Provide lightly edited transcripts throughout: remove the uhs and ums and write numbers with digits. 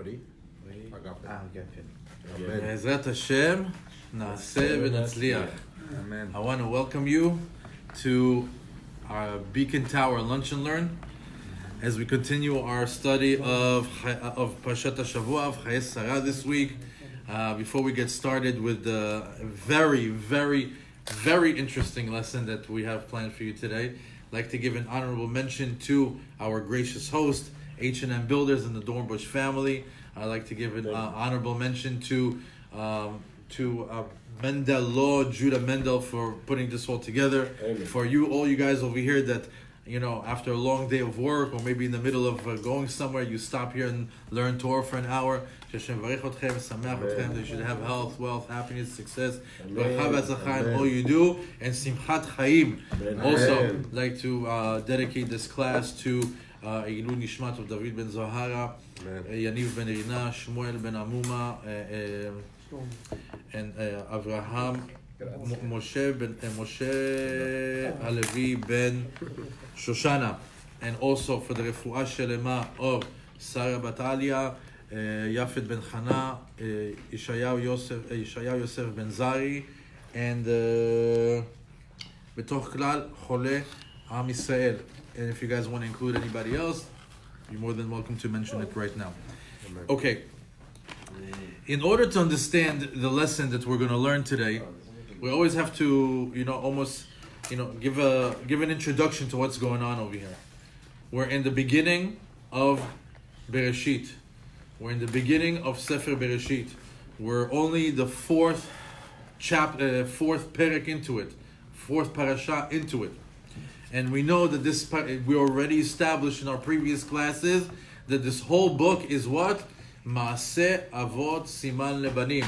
Ready? בעזרת השם, נעשה ונצליח. I want to welcome you to our Beacon Tower Lunch and Learn as we continue our study of Parashat Shavua of Chaye Sarah this week. Before we get started with the very, very, very interesting lesson that we have planned for you today, I'd like to give an honorable mention to our gracious host, H&M Builders and the Dornbush family. I'd like to give an honorable mention to Mendel Law, Judah Mendel, for putting this all together. Amen. For you, all you guys over here that, you know, after a long day of work or maybe in the middle of going somewhere, you stop here and learn Torah for an hour. Hashem varech atkhem, sameach atkhem, that you should have health, wealth, happiness, success, bracha v'atzlacha in all you do, and simchat chaim. Also, I'd like to dedicate this class to Ilui Nishmat of David ben Zohara, Yaniv ben Irina, Shmuel ben Amuma, and Avraham, Moshe Halevi ben Shoshana, and also for the Refuah Shelema of Sarah Batalia, Yafet ben Chana, Yeshayahu Yosef ben Zari, and Betoch Klal Chole Am Yisrael. And if you guys want to include anybody else, you're more than welcome to mention it right now. Okay. In order to understand the lesson that we're going to learn today, we always have to, give an introduction to what's going on over here. We're in the beginning of Bereshit. We're in the beginning of Sefer Bereshit. We're only the fourth perek into it, fourth parasha into it. And we know that we already established in our previous classes that this whole book is what? Maaseh Avot Siman Lebanim.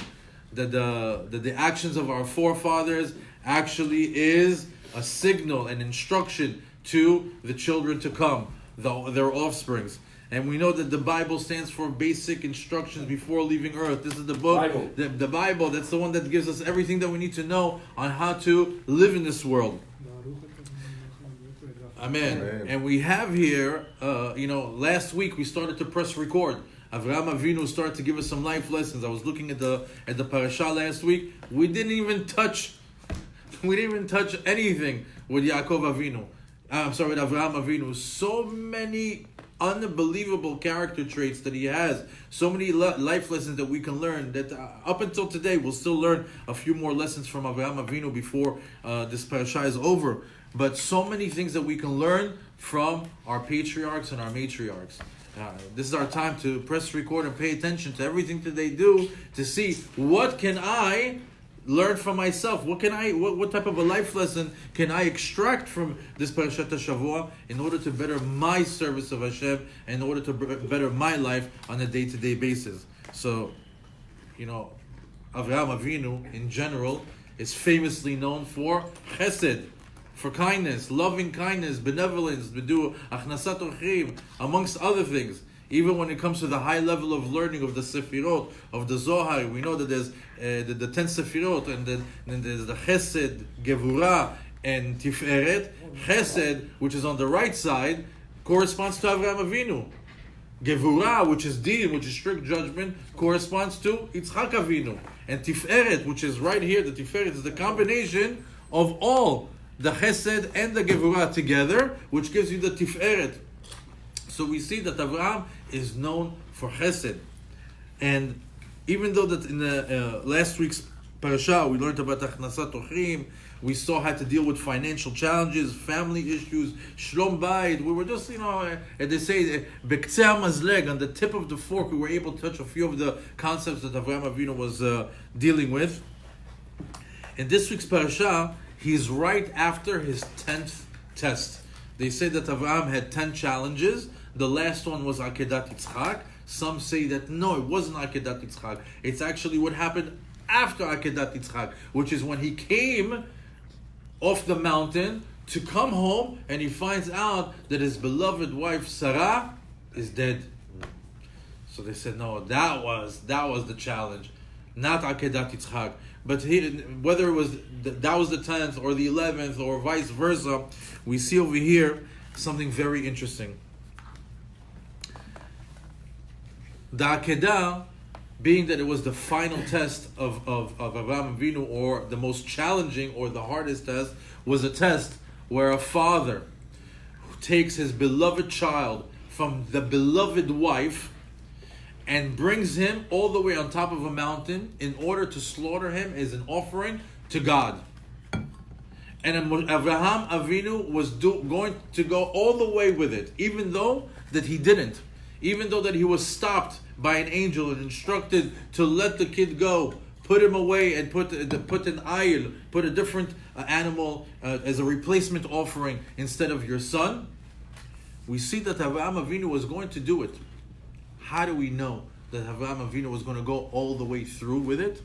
That the actions of our forefathers actually is a signal, an instruction to the children to come, their offsprings. And we know that the Bible stands for basic instructions before leaving earth. This is the book, Bible. The Bible, that's the one that gives us everything that we need to know on how to live in this world. Amen. And we have here, last week we started to press record. Avraham Avinu started to give us some life lessons. I was looking at the parasha last week. We didn't even touch anything with Yaakov Avinu. With Avraham Avinu. So many unbelievable character traits that he has. So many life lessons that we can learn. That up until today, we'll still learn a few more lessons from Avraham Avinu before this parasha is over. But so many things that we can learn from our patriarchs and our matriarchs. This is our time to press record and pay attention to everything that they do to see what can I learn from myself. What type of a life lesson can I extract from this Parashat Shavua in order to better my service of Hashem, in order to better my life on a day-to-day basis. So, Avraham Avinu in general is famously known for Chesed, for kindness, loving kindness, benevolence, achnasat orchim, amongst other things. Even when it comes to the high level of learning of the Sefirot, of the Zohar, we know that there's the 10 Sefirot, and then there's the Chesed, Gevurah, and Tiferet. Chesed, which is on the right side, corresponds to Avraham Avinu. Gevurah, which is Din, which is strict judgment, corresponds to Yitzchak Avinu. And Tiferet, which is right here, the Tiferet is the combination of all the Chesed and the Gevurah together, which gives you the Tiferet. So we see that Avraham is known for Chesed. And even though that in the last week's parasha we learned about Achnasat Ochrim, we saw how to deal with financial challenges, family issues, Shlom Bayit. We were just, as they say, Bektzeh Mazleg, on the tip of the fork, we were able to touch a few of the concepts that Avraham Avinu was dealing with. In this week's parasha, he's right after his 10th test. They say that Avraham had 10 challenges. The last one was Akedat Yitzchak. Some say that no, it wasn't Akedat Yitzchak. It's actually what happened after Akedat Yitzchak, which is when he came off the mountain to come home and he finds out that his beloved wife Sarah is dead. So they said, no, that was the challenge, not Akedat Yitzchak. But whether it was that was the 10th or the 11th or vice versa, we see over here something very interesting. The Akedah, being that it was the final test of Avraham Avinu, or the most challenging or the hardest test, was a test where a father takes his beloved child from the beloved wife and brings him all the way on top of a mountain in order to slaughter him as an offering to God. And Avraham Avinu was going to go all the way with it, even though that he didn't. Even though that he was stopped by an angel and instructed to let the kid go, put him away and put an ayil, put a different animal as a replacement offering instead of your son. We see that Avraham Avinu was going to do it. How do we know that Avraham Avinu was going to go all the way through with it?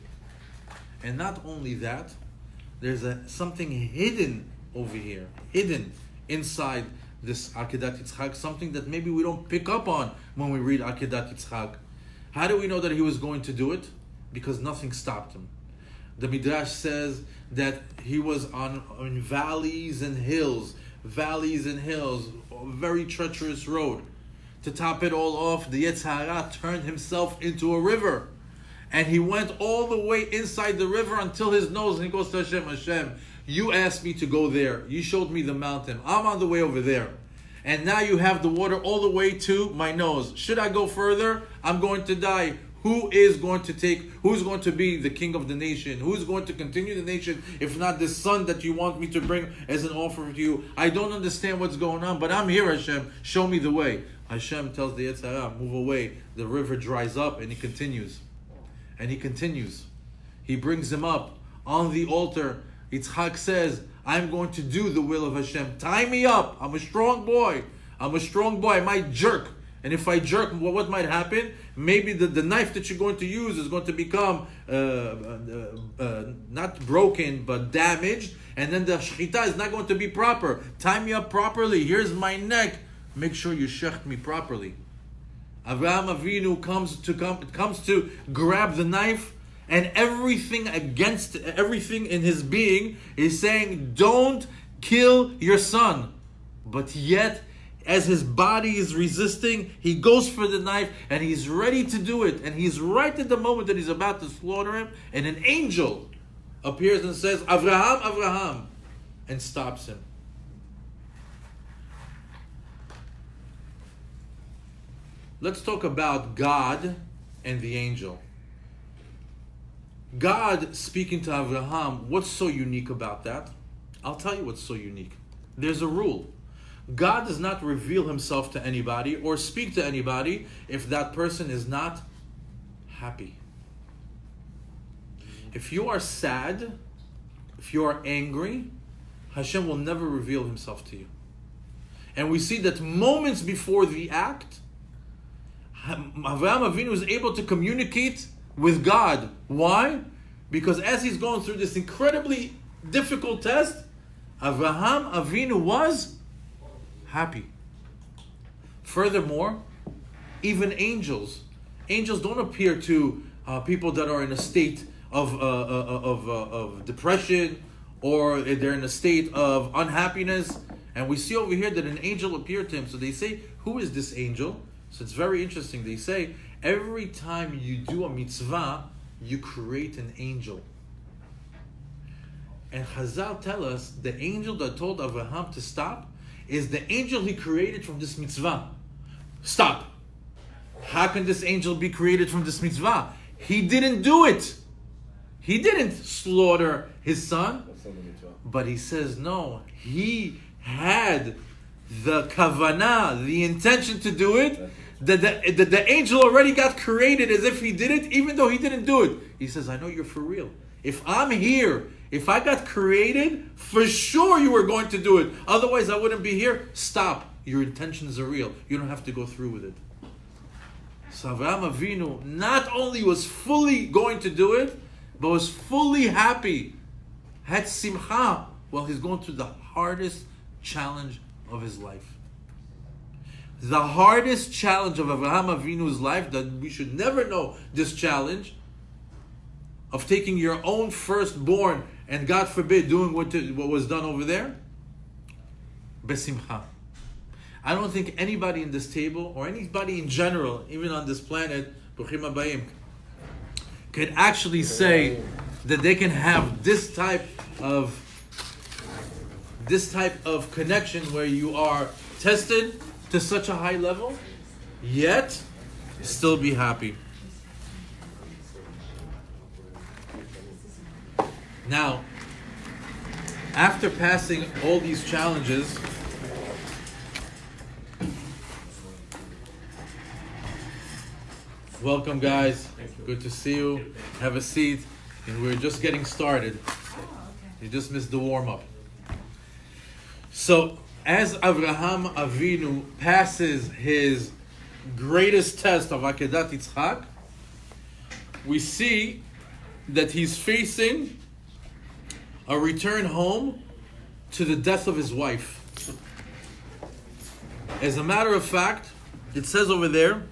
And not only that, there's something hidden over here, hidden inside this Akedat Yitzchak, something that maybe we don't pick up on when we read Akedat Yitzchak. How do we know that he was going to do it? Because nothing stopped him. The Midrash says that he was in valleys and hills, a very treacherous road. To top it all off, the Yetzer Hara turned himself into a river. And he went all the way inside the river until his nose, and he goes to Hashem, you asked me to go there. You showed me the mountain. I'm on the way over there. And now you have the water all the way to my nose. Should I go further? I'm going to die. Who's going to be the king of the nation? Who's going to continue the nation if not this son that you want me to bring as an offering to you? I don't understand what's going on, but I'm here, Hashem. Show me the way. Hashem tells the Yetzer Hara, move away. The river dries up, and he continues. He brings him up on the altar. Yitzchak says, I'm going to do the will of Hashem. Tie me up. I'm a strong boy. I might jerk. And if I jerk, what might happen? Maybe the knife that you're going to use is going to become not broken, but damaged. And then the shechita is not going to be proper. Tie me up properly. Here's my neck. Make sure you shecht me properly. Avraham Avinu comes to grab the knife, and everything in his being is saying, don't kill your son. But yet, as his body is resisting, he goes for the knife, and he's ready to do it. And he's right at the moment that he's about to slaughter him, and an angel appears and says, Avraham, Avraham, and stops him. Let's talk about God and the angel. God speaking to Avraham, what's so unique about that? I'll tell you what's so unique. There's a rule. God does not reveal himself to anybody or speak to anybody if that person is not happy. If you are sad, if you are angry, Hashem will never reveal himself to you. And we see that moments before the act, Avraham Avinu is able to communicate with God. Why? Because as he's going through this incredibly difficult test, Avraham Avinu was happy. Furthermore, even angels don't appear to people that are in a state of depression, or they're in a state of unhappiness. And we see over here that an angel appeared to him. So they say, who is this angel? So it's very interesting. They say, every time you do a mitzvah, you create an angel. And Chazal tell us, the angel that told Avraham to stop is the angel he created from this mitzvah. Stop. How can this angel be created from this mitzvah? He didn't do it. He didn't slaughter his son. But he says, no, he had the kavanah, the intention to do it. The angel already got created as if he did it, even though he didn't do it. He says, I know you're for real. If I'm here, if I got created, for sure you were going to do it. Otherwise, I wouldn't be here. Stop. Your intentions are real. You don't have to go through with it. So Avraham Avinu not only was fully going to do it, but was fully happy. Had simcha while he's going through the hardest challenge of his life. The hardest challenge of Avraham Avinu's life, that we should never know this challenge, of taking your own firstborn and God forbid doing what was done over there, besimcha. I don't think anybody in this table, or anybody in general, even on this planet, Bruchim Habayim, could actually say that they can have this type of connection where you are tested to such a high level, yet still be happy. Now, after passing all these challenges, welcome guys, good to see you. Have a seat, and we're just getting started. You just missed the warm-up. So, as Avraham Avinu passes his greatest test of Akedat Yitzchak, we see that he's facing a return home to the death of his wife. As a matter of fact, it says over there,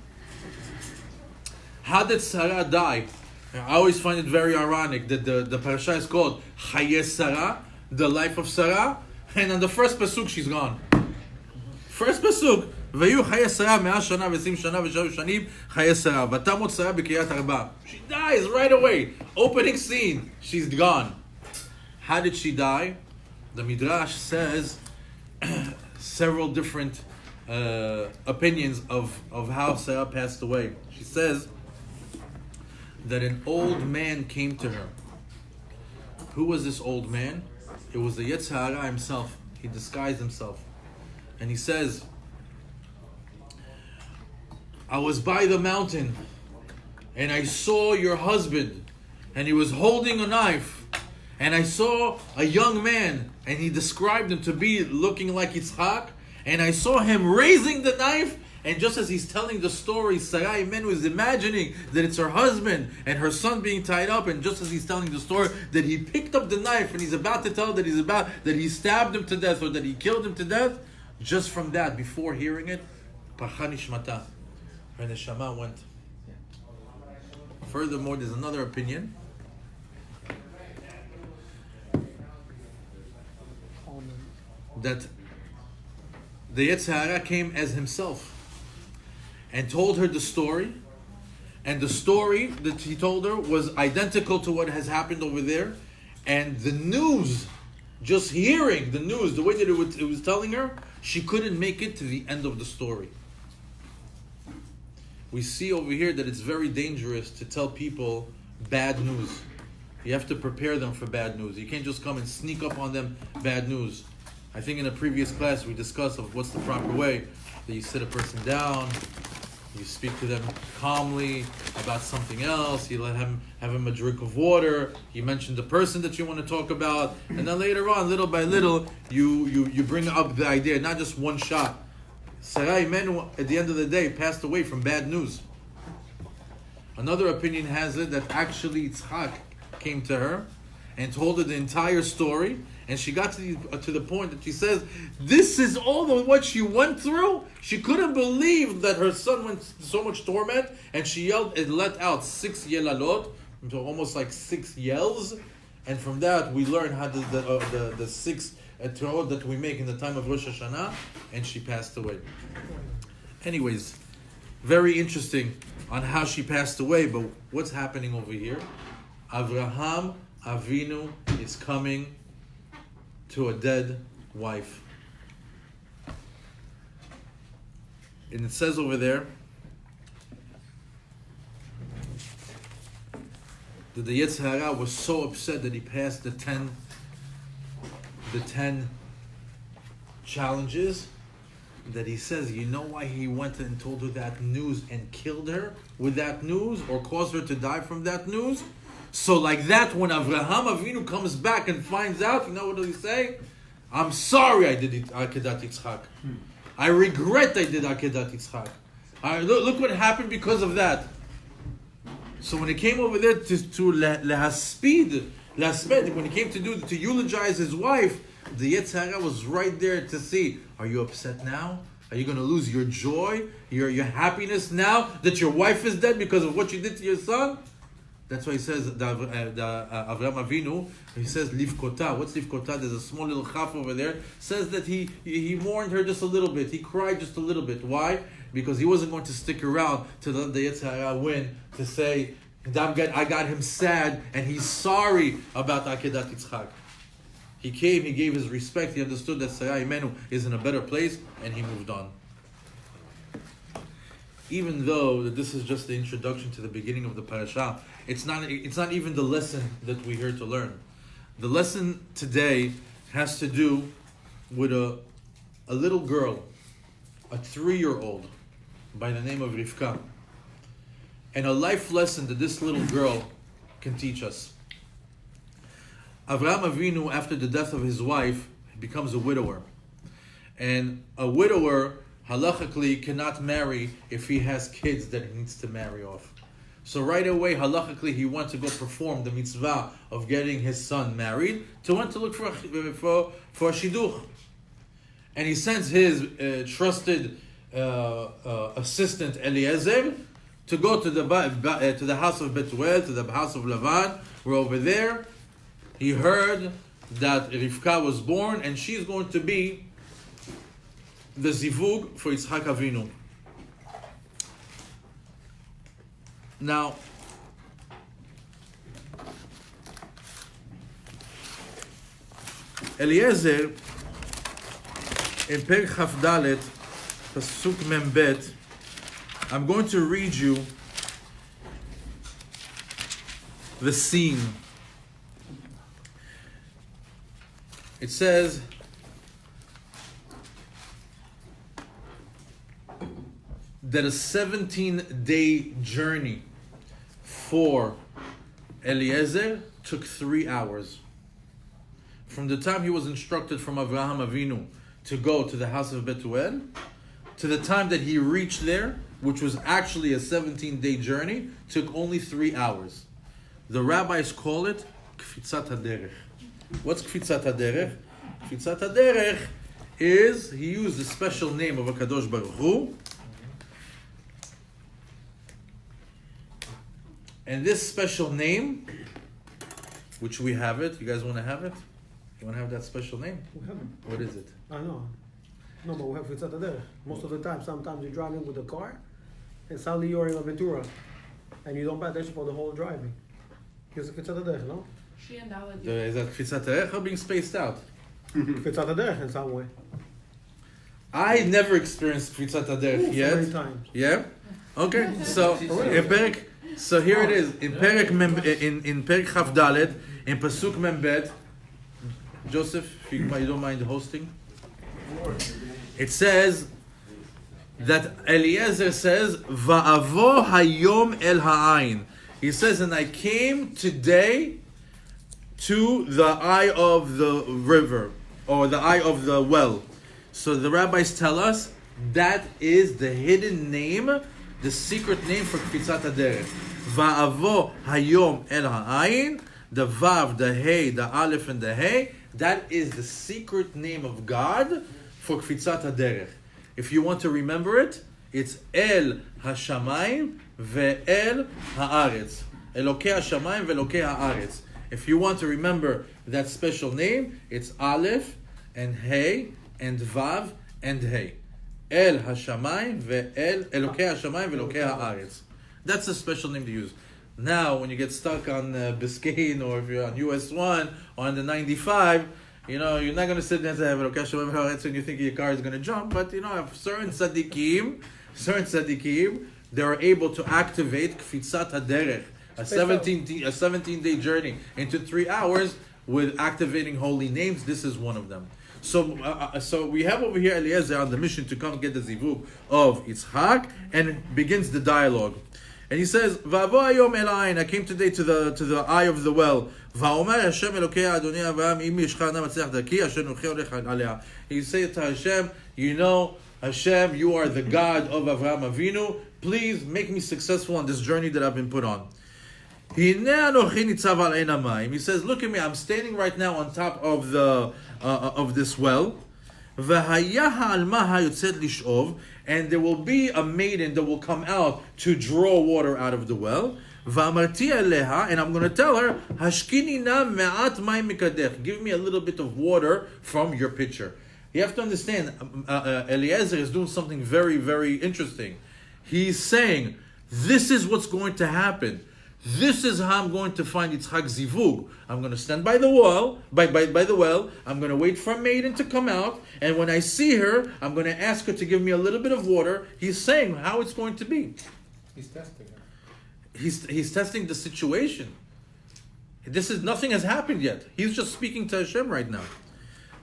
how did Sarah die? I always find it very ironic that the parasha is called Chaye Sarah, the life of Sarah, and on the first pasuk she's gone. First pasuk, Vayu Chaye Sarah 100 shana ו20 shana ו3 shanim Chaye Sarah. Vatamot Sarah b'Kiryat Arba. She dies right away. Opening scene, she's gone. How did she die? The Midrash says several different opinions of how Sarah passed away. She says that an old man came to her. Who was this old man? It was the Yetzer Hara himself. He disguised himself. And he says, I was by the mountain and I saw your husband and he was holding a knife. And I saw a young man, and he described him to be looking like Yitzchak. And I saw him raising the knife, and just as he's telling the story, Sarai Menu is imagining that it's her husband and her son being tied up. And just as he's telling the story, that he picked up the knife and he's about to tell that he stabbed him to death or that he killed him to death. Just from that, before hearing it, Parcha Nishmata, her neshama went. Furthermore, there's another opinion. That the Yetzer Hara came as himself and told her the story, and the story that he told her was identical to what has happened over there, and the news, just hearing the news, the way that it was telling her, she couldn't make it to the end of the story. We see over here that it's very dangerous to tell people bad news. You have to prepare them for bad news. You can't just come and sneak up on them bad news. I think in a previous class we discussed of what's the proper way. That you sit a person down, you speak to them calmly about something else, you let him have him a drink of water, you mention the person that you want to talk about, and then later on, little by little, you bring up the idea, not just one shot. Sarai Menu, at the end of the day, passed away from bad news. Another opinion has it that actually Yitzchak came to her and told her the entire story. And she got to the point that she says, this is all of what she went through. She couldn't believe that her son went through so much torment. And she yelled and let out 6 yelalot, so almost like 6 yells. And from that, we learn how the 6 etrot that we make in the time of Rosh Hashanah. And she passed away. Anyways, very interesting on how she passed away. But what's happening over here? Avraham Avinu is coming to a dead wife. And it says over there that the Yetzer Hara was so upset that he passed the 10 challenges, that he says, you know why he went and told her that news and killed her with that news, or caused her to die from that news? So like that, when Avraham Avinu comes back and finds out, you know what he say? I'm sorry I did Akedat Yitzchak. I regret I did Akedat Yitzchak. Look what happened because of that. So when he came over there to lehaspid, when he came to eulogize his wife, the Yetzer Hara was right there to see, are you upset now? Are you going to lose your joy, your happiness now that your wife is dead because of what you did to your son? That's why he says Avraham Avinu. He says Livkota. What's Livkota? There's a small little chaf over there. Says that he warned her just a little bit. He cried just a little bit. Why? Because he wasn't going to stick around to let the Yetzer Hara win to say I got him sad and he's sorry about Akedat Yitzchak. He came. He gave his respect. He understood that Sarah Imenu is in a better place, and he moved on. Even though this is just the introduction to the beginning of the parasha, it's not even the lesson that we're here to learn. The lesson today has to do with a little girl, a 3-year-old by the name of Rivka, and a life lesson that this little girl can teach us. Avraham Avinu, after the death of his wife, becomes a widower. And a widower, halachically, cannot marry if he has kids that he needs to marry off. So right away, halachically, he went to go perform the mitzvah of getting his son married, to went to look for a shidduch. And he sends his trusted assistant Eliezer to go to the house of Betuel, to the house of Lavan. We're over there. He heard that Rivka was born, and she's going to be the zivug for Yitzchak Avinu. Now, Eliezer, in Perek Chaf Dalet, Pasuk Mem Bet, I'm going to read you the scene. It says that a 17-day journey for Eliezer took 3 hours. From the time he was instructed from Avraham Avinu to go to the house of Betuel, to the time that he reached there, which was actually a 17-day journey, took only 3 hours. The rabbis call it Kfitzat HaDerech. What's Kfitzat HaDerech? Kfitzat HaDerech is, he used the special name of HaKadosh Baruch Hu. And this special name, which we have it, you guys want to have it? You want to have that special name? We have it. What is it? I know. No, but we have Kfitzat HaDerech. Most of the time, sometimes you're driving with a car, and suddenly you're in a Ventura, and you don't pay attention for the whole driving. Here's a Kfitzat HaDerech, no? Is that Kfitzat HaDerech or being spaced out? Kfitzat HaDerech in some way. I never experienced Kfitzat HaDerech yet. Many times. Yeah? Okay, so in Perek, so here it is. In Perek in Perek Chaf Dalet, in Pasuk Mem Bet, Joseph, if you don't mind hosting. It says that Eliezer says, Va'avo hayom el ha'ayin. He says, and I came today to the eye of the river, or the eye of the well. So the rabbis tell us that is the hidden name, the secret name for Kfitzat HaDerech. Va'avo hayom el ha'ayin, the Vav, the Hey, the Aleph, and the Hey, that is the secret name of God for Kfitzat HaDerech. If you want to remember it, it's El HaShamayim ve'el ha'aretz. Elokei HaShamayim ve'elokei ha'aretz. If you want to remember that special name, it's Aleph and Hey and Vav and Hey. El HaShamayim ve'el Elokei HaShamayim ve'elokei ha'aretz. That's a special name to use. Now, when you get stuck on Biscayne, or if you're on US 1 or on the 95, you're not going to sit there and say, Elokei HaShamayim ve'el ha'aretz, and you think your car is going to jump. But, certain tzaddikim, they are able to activate Kfitzat HaDerech, a 17-day journey into 3 hours with activating holy names. This is one of them. So we have over here Eliezer on the mission to come get the zivug of Yitzchak, and begins the dialogue. And he says, "Va'avo hayom el ha'ayin, I came today to the eye of the well. Va'omer Hashem Elokei Adonai Avraham, im yishcha na matzliach darki, asher nuchi olech alea." He said to Hashem, Hashem, you are the God of Avraham Avinu. Please make me successful on this journey that I've been put on. He says, look at me, I'm standing right now on top of this well. והיה העלמה היוצאת לשאוב, and there will be a maiden that will come out to draw water out of the well. ואמרתי אליה, and I'm going to tell her, השקיני נא מעט מים מקדך. Give me a little bit of water from your pitcher. You have to understand, Eliezer is doing something very, very interesting. He's saying, this is what's going to happen. This is how I'm going to find Yitzhak Zivug. I'm going to stand by the well, by the well. I'm going to wait for a maiden to come out. And when I see her, I'm going to ask her to give me a little bit of water. He's saying how it's going to be. He's testing her. He's testing the situation. Nothing has happened yet. He's just speaking to Hashem right now.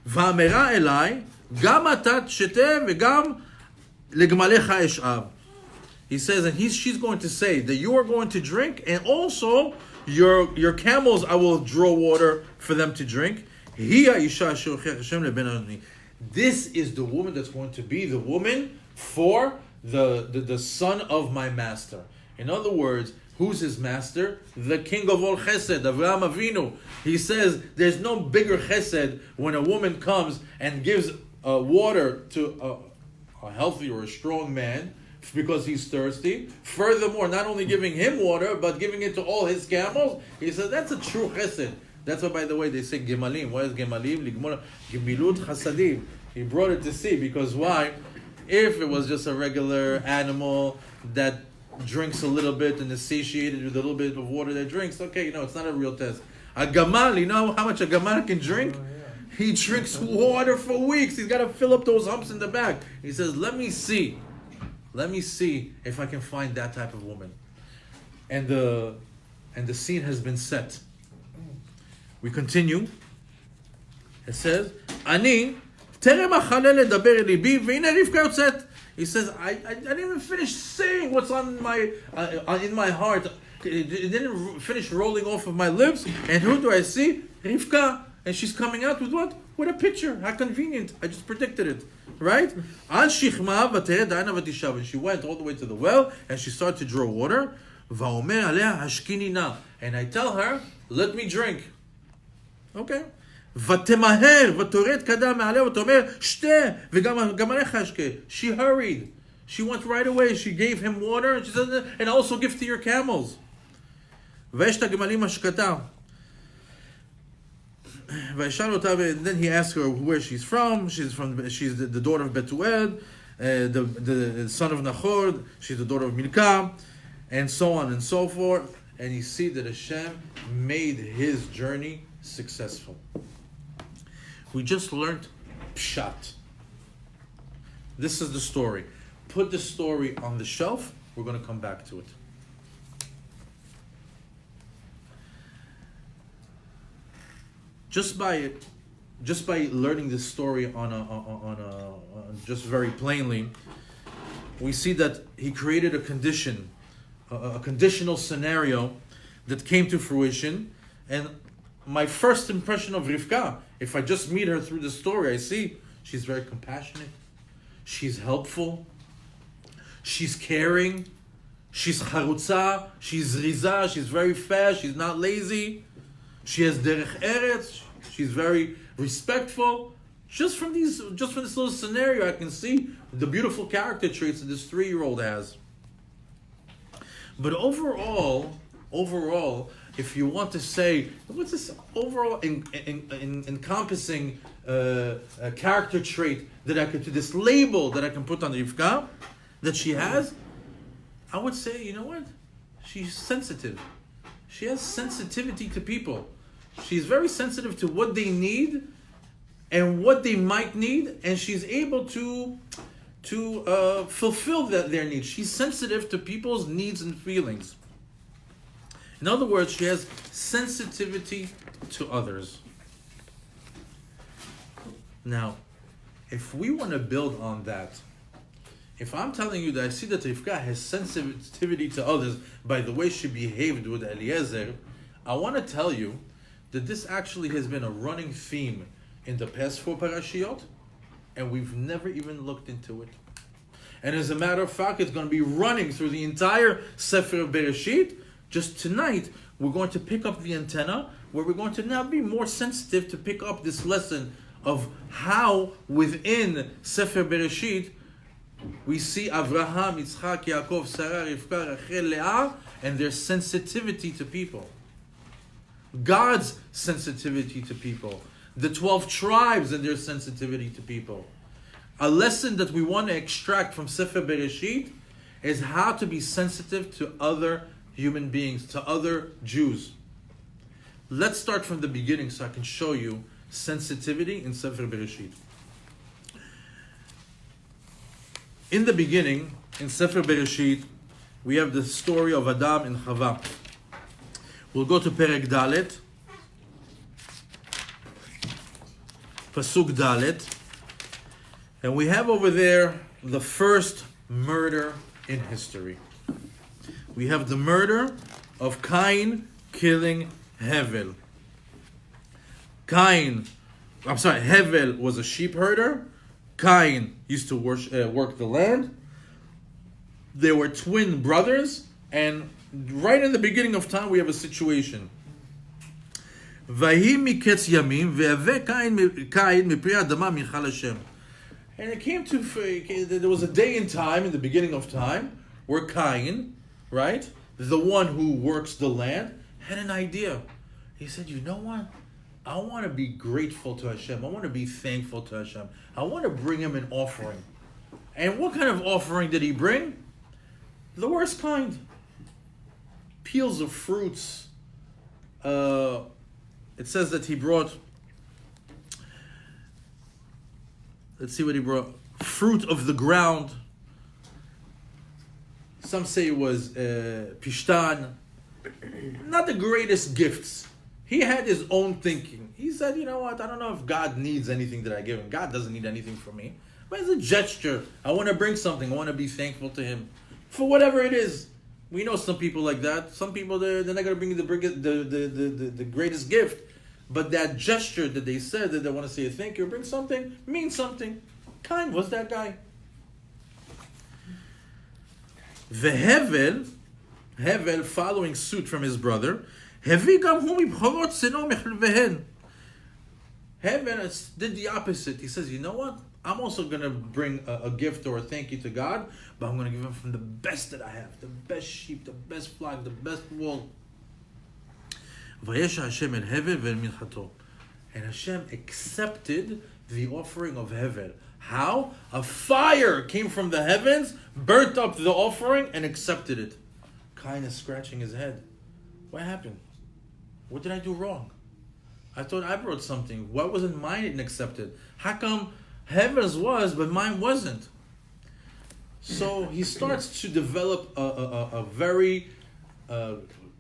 ואמרה אליי, גם אתה תשתה וגם לגמליך אשאב. He says, and she's going to say that you are going to drink, and also your camels I will draw water for them to drink. This is the woman that's going to be the woman for the son of my master. In other words, who's his master? The king of all chesed, Avraham Avinu. He says there's no bigger chesed when a woman comes and gives water to a healthy or a strong man because he's thirsty. Furthermore, not only giving him water, but giving it to all his camels. He says that's a true chesed. That's why, by the way, they say gemalim. What is gemalim? Gemilut chasadim. He brought it to see, because why? If it was just a regular animal that drinks a little bit and is satiated with a little bit of water that drinks, okay, it's not a real test. A gamal, you know how much a gamal can drink? He drinks water for weeks. He's got to fill up those humps in the back. He says, let me see if I can find that type of woman. And the scene has been set. We continue. It says, Ani terem achale ledaber libi ve'ine Rivka yotzet. He says, I didn't even finish saying what's on my in my heart. It didn't finish rolling off of my lips. And who do I see? Rivka. And she's coming out with what? With a picture. How convenient. I just predicted it. Right? Al shichma v'tered da'ana v'tishav. And she went all the way to the well and she started to draw water. Va'omer alea hashkini na. And I tell her, let me drink. Okay. ותמהר ותורד כדה מעליה ותאמר שתה וגם עליך אשקה. She hurried. She went right away. She gave him water and she said, and also give to your camels. וישת הגמלים השקתה. וישאל אותה, and then he asked her where she's from. She's the daughter of Betuel, the son of Nachor. She's the daughter of Milcah, and so on and so forth. And you see that Hashem made his journey successful. We just learned Pshat. This is the story. Put the story on the shelf. We're going to come back to it. Just by learning this story just very plainly, we see that he created a condition, a conditional scenario that came to fruition. And my first impression of Rivka, if I just meet her through the story, I see she's very compassionate, she's helpful, she's caring, she's charutza, she's riza, she's very fast, she's not lazy, she has derech eretz, she's very respectful. Just from this little scenario, I can see the beautiful character traits that this 3-year-old has. But overall, if you want to say, what's this overall encompassing character trait this label that I can put on Rivka, that she has, I would say, you know what? She's sensitive. She has sensitivity to people. She's very sensitive to what they need and what they might need, and she's able to fulfill their needs. She's sensitive to people's needs and feelings. In other words, she has sensitivity to others. Now, if we want to build on that, if I'm telling you that I see that Rivka has sensitivity to others by the way she behaved with Eliezer, I want to tell you that this actually has been a running theme in the past 4 parashiyot, and we've never even looked into it. And as a matter of fact, it's going to be running through the entire Sefer of Bereshit. Just tonight, we're going to pick up the antenna, where we're going to now be more sensitive to pick up this lesson of how within Sefer Bereshit we see Avraham, Yitzchak, Yaakov, Sarah, Rivkah, Rachel, Leah, and their sensitivity to people. God's sensitivity to people. The 12 tribes and their sensitivity to people. A lesson that we want to extract from Sefer Bereshit is how to be sensitive to other human beings, to other Jews. Let's start from the beginning so I can show you sensitivity in Sefer Bereshit. In the beginning, in Sefer Bereshit, we have the story of Adam and Chava. We'll go to Perek Dalet, Pasuk Dalet, and we have over there the first murder in history. We have the murder of Cain killing Hevel. Hevel was a sheep herder. Cain used to work the land. They were twin brothers, and right in the beginning of time we have a situation. And it came to, there was a day in time, in the beginning of time, where Cain, right, the one who works the land, had an idea. He said, you know what? I want to be grateful to Hashem. I want to be thankful to Hashem. I want to bring him an offering. And what kind of offering did he bring? The worst kind. Peels of fruits. It says that he brought, let's see what he brought. Fruit of the ground. Some say it was pishtan. Not the greatest gifts. He had his own thinking. He said, you know what, I don't know if God needs anything that I give him. God doesn't need anything from me. But it's a gesture. I want to bring something. I want to be thankful to him. For whatever it is. We know some people like that. Some people, they're not going to bring you the greatest gift. But that gesture that they said, that they want to say a thank you or bring something, means something. Cain was that guy. Hevel, following suit from his brother, Hevel did the opposite. He says, you know what? I'm also going to bring a gift or a thank you to God, but I'm going to give him from the best that I have. The best sheep, the best flock, the best wool. And Hashem accepted the offering of Hevel. How? A fire came from the heavens, burnt up the offering, and accepted it. Cain is scratching his head. What happened? What did I do wrong? I thought I brought something. Why wasn't mine accepted? How come Hevel's was, but mine wasn't? So he starts to develop a very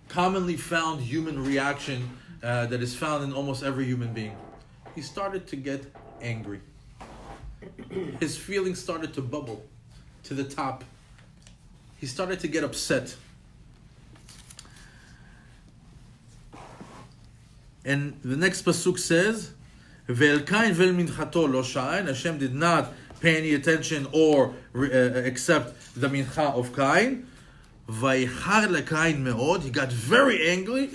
commonly found human reaction that is found in almost every human being. He started to get angry. His feelings started to bubble to the top. He started to get upset. And the next pasuk says, "Ve'el Cain ve'el minchato lo sha'an." Hashem did not pay any attention or accept the mincha of Cain. Vayichar leCain me'od. He got very angry.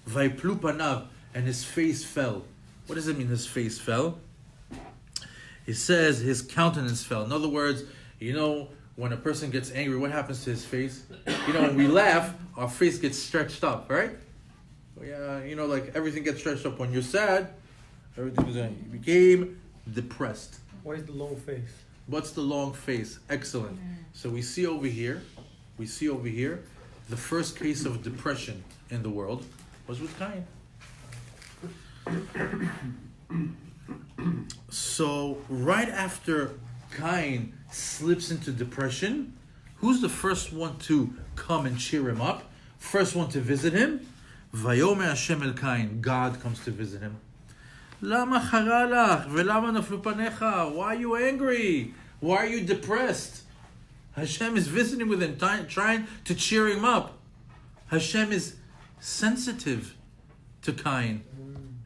Vayiplu panav, and his face fell. What does it mean? His face fell. It says his countenance fell. In other words, you know, when a person gets angry, what happens to his face? You know, when we laugh, our face gets stretched up, right? Yeah, you know, like everything gets stretched up. When you're sad, everything became depressed. Why is the long face? What's the long face? Excellent. So we see over here, the first case of depression in the world was with Cain. So right after Cain slips into depression, who's the first one to come and cheer him up? First one to visit him? Vayomer Hashem el Cain. God comes to visit him. Lama chara lach velama naflu panecha. Why are you angry? Why are you depressed? Hashem is visiting with him, trying to cheer him up. Hashem is sensitive to Cain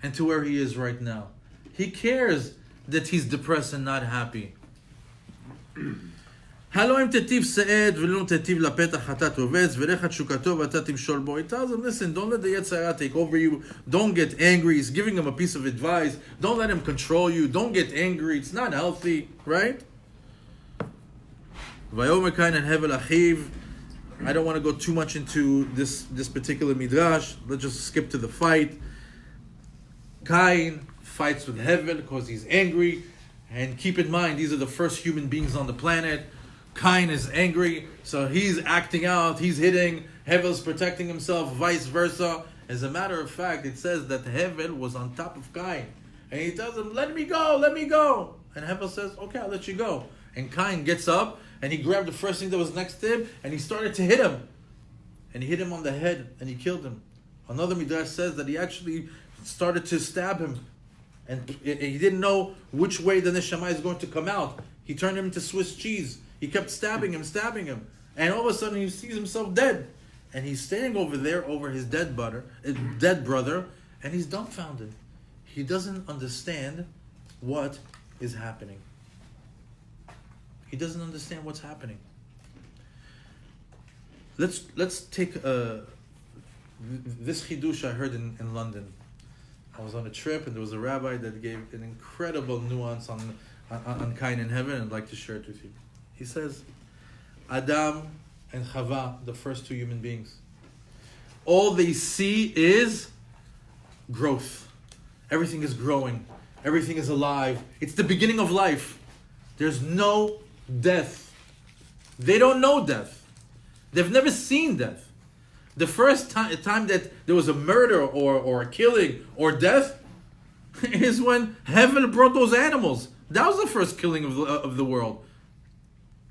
and to where he is right now. He cares that he's depressed and not happy. הלא אם תטיב שאת ולא תטיב לפתח אתה תובץ ולך תשוקתו ואתה תמשול בו. It tells him, listen, don't let the Yetzirah take over you. Don't get angry. He's giving him a piece of advice. Don't let him control you. Don't get angry. It's not healthy, right? ויאמר קין אל הבל אחיו. I don't want to go too much into this particular midrash. Let's just skip to the fight. Cain fights with Hevel because he's angry. And keep in mind, these are the first human beings on the planet. Cain is angry, so he's acting out, he's hitting. Hevel's protecting himself, vice versa. As a matter of fact, it says that Hevel was on top of Cain. And he tells him, let me go, let me go. And Hevel says, okay, I'll let you go. And Cain gets up, and he grabbed the first thing that was next to him, and he started to hit him. And he hit him on the head, and he killed him. Another midrash says that he actually started to stab him. And he didn't know which way the neshama is going to come out. He turned him into Swiss cheese. He kept stabbing him. And all of a sudden he sees himself dead. And he's standing over there over his dead brother, and he's dumbfounded. He doesn't understand what is happening. He doesn't understand what's happening. Let's take this chidush I heard in London. I was on a trip and there was a rabbi that gave an incredible nuance on Cain and Hevel, and I'd like to share it with you. He says, Adam and Chava, the first two human beings, all they see is growth. Everything is growing. Everything is alive. It's the beginning of life. There's no death. They don't know death. They've never seen death. The first time that there was a murder or a killing or death is when Hevel brought those animals. That was the first killing of the world.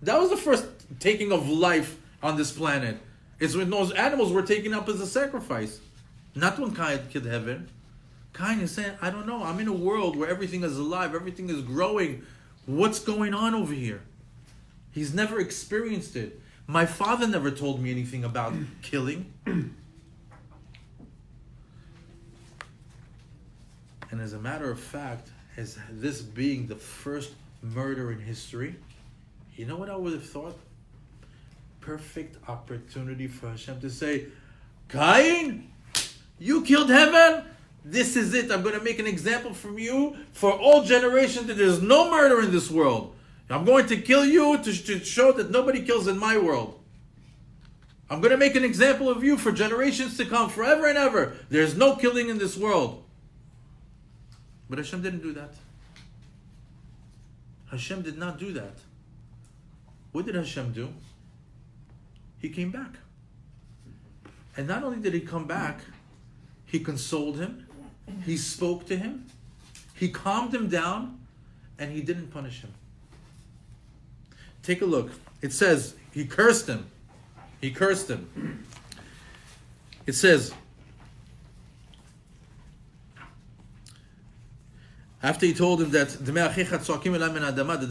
That was the first taking of life on this planet. It's when those animals were taken up as a sacrifice. Not when Cain killed Hevel. Cain is saying, I don't know, I'm in a world where everything is alive, everything is growing. What's going on over here? He's never experienced it. My father never told me anything about killing. And as a matter of fact, as this being the first murder in history, you know what I would have thought? Perfect opportunity for Hashem to say, Cain, you killed Hevel? This is it. I'm going to make an example from you for all generations that there's no murder in this world. I'm going to kill you to show that nobody kills in my world. I'm going to make an example of you for generations to come, forever and ever. There's no killing in this world. But Hashem didn't do that. Hashem did not do that. What did Hashem do? He came back. And not only did he come back, he consoled him, he spoke to him, he calmed him down, and he didn't punish him. Take a look. It says, he cursed him. He cursed him. It says, after he told him that the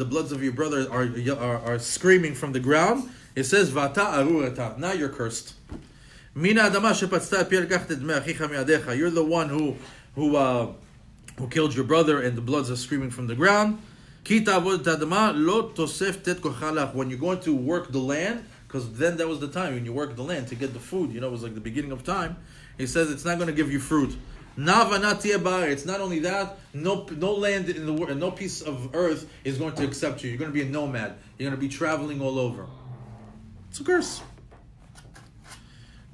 bloods of your brother are screaming from the ground, it says, now you're cursed. You're the one who killed your brother, and the bloods are screaming from the ground. When you're going to work the land, because then that was the time when you work the land to get the food, it was like the beginning of time. He says it's not going to give you fruit. It's not only that, no land in the world, no piece of earth is going to accept you. You're going to be a nomad. You're going to be traveling all over. It's a curse.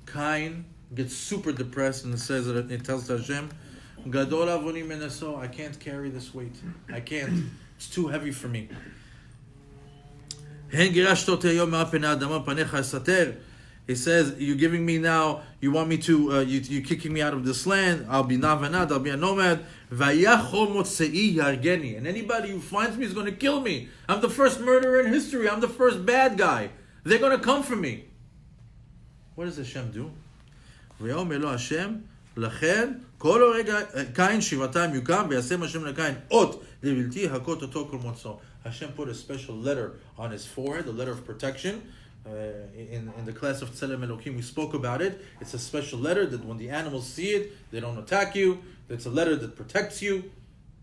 Cain gets super depressed and says that it tells Hashem, Gadol avoni menaso, I can't carry this weight. I can't. It's too heavy for me. He says, you're giving me now, you want me to, you're kicking me out of this land, I'll be navanad, I'll be a nomad. And anybody who finds me is going to kill me. I'm the first murderer in history. I'm the first bad guy. They're going to come for me. What does Hashem do? Hashem put a special letter on his forehead, a letter of protection. In the class of Tzelem Elokim, we spoke about it. It's a special letter that when the animals see it, they don't attack you. It's a letter that protects you.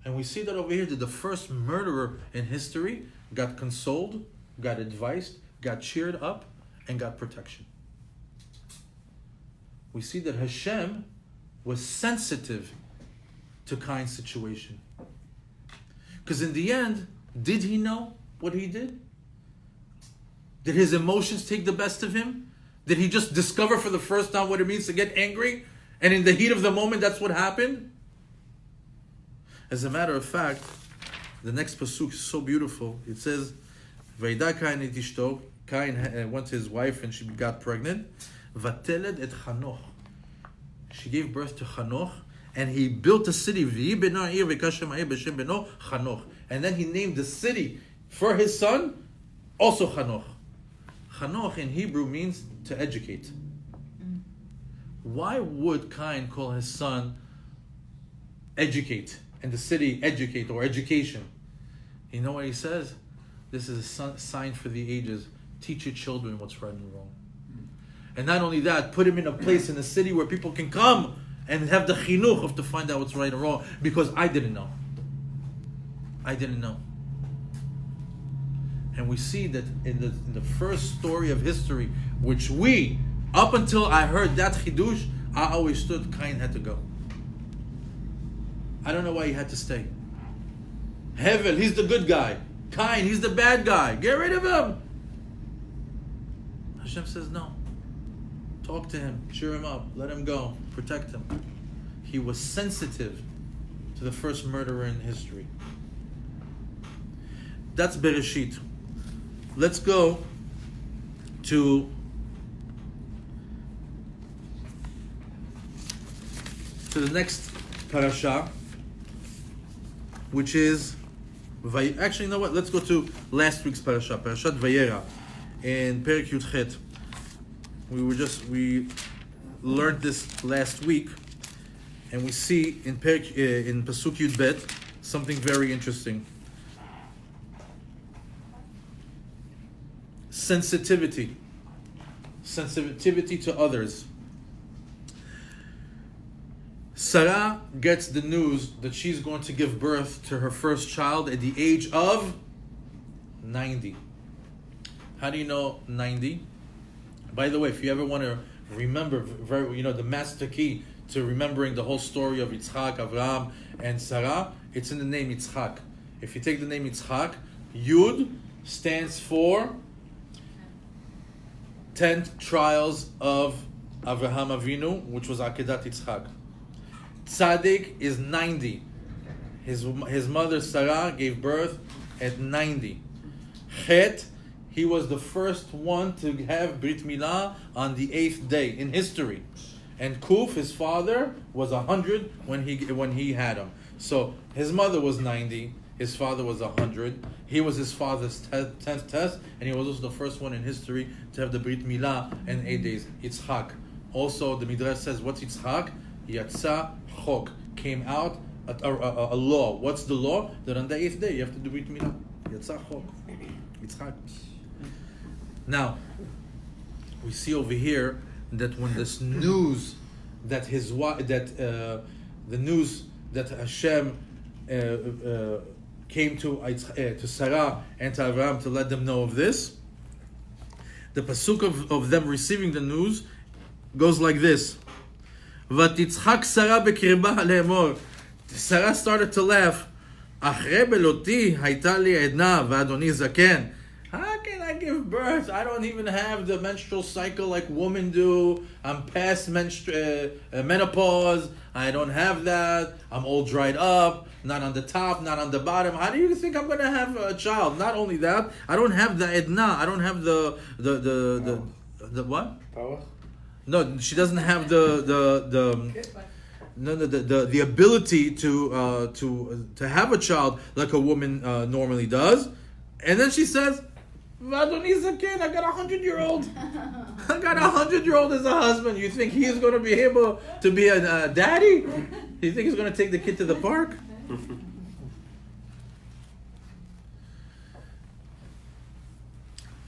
And we see that over here that the first murderer in history got consoled got advised, got cheered up, and got protection. We see that Hashem was sensitive to Cain's situation. Because in the end, did he know what he did? Did his emotions take the best of him? Did he just discover for the first time what it means to get angry? And in the heat of the moment, that's what happened? As a matter of fact, the next pasuk is so beautiful. It says, "Vayda Cain et ishto." Cain went to his wife and she got pregnant. "Vateled et Chanoch." She gave birth to Chanoch, and he built a city. And then he named the city for his son also Chanoch. Chanoch in Hebrew means to educate. Why would Cain call his son educate and the city educate or education? You know what he says? This is a sign for the ages. Teach your children what's right and wrong. And not only that, put him in a place in a city where people can come and have the chinuch of to find out what's right and wrong, because I didn't know. I didn't know. And we see that in the first story of history, which up until I heard that chidush, I always stood Cain had to go. I don't know why he had to stay. Hevel, he's the good guy. Cain, he's the bad guy. Get rid of him. Hashem says no. Talk to him, cheer him up, let him go, protect him. He was sensitive to the first murderer in history. That's Bereshit. Let's go to the next parasha, which is actually, you know what? Let's go to last week's parasha, Parashat Vayera, in Perek Yud-Chet. We learned this last week, and we see in Pasuk Yud Bet something very interesting. Sensitivity to others. Sarah gets the news that she's going to give birth to her first child at the age of 90. How do you know 90? By the way, if you ever want to remember the master key to remembering the whole story of Yitzchak, Avraham, and Sarah, it's in the name Yitzchak. If you take the name Yitzchak, Yud stands for 10th trials of Avraham Avinu, which was Akedat Yitzchak. Tzadik is 90. His mother Sarah gave birth at 90. Chet, he was the first one to have Brit Milah on the 8th day in history. And Kuf, his father, was 100 when he had him. So his mother was 90, his father was 100. He was his father's 10th test, and he was also the first one in history to have the Brit Milah in 8 days. Yitzchak. Also, the Midrash says, what's Yitzchak? Yatsa Chok. Came out a law. What's the law? That on the 8th day you have to do Brit Milah. Yatsa Chok. Yitzchak. Now, we see over here that when this news that the news that Hashem came to Sarah and to Avraham to let them know of this, the pasuk of them receiving the news goes like this: "Vatitzchak Sarah bekirba le'emor." Sarah started to laugh. "Achre beloti hayta li edna v'adoni zaken." How can I give birth? I don't even have the menstrual cycle like women do. I'm past menopause. I don't have that. I'm all dried up. Not on the top, not on the bottom. How do you think I'm going to have a child? Not only that, I don't have the edna. I don't have the what? Power? No, she doesn't have the ability to have a child like a woman normally does. And then she says, Vadoni Zaken, I got 100-year-old. I got 100-year-old as a husband. You think he's going to be able to be a daddy? You think he's going to take the kid to the park?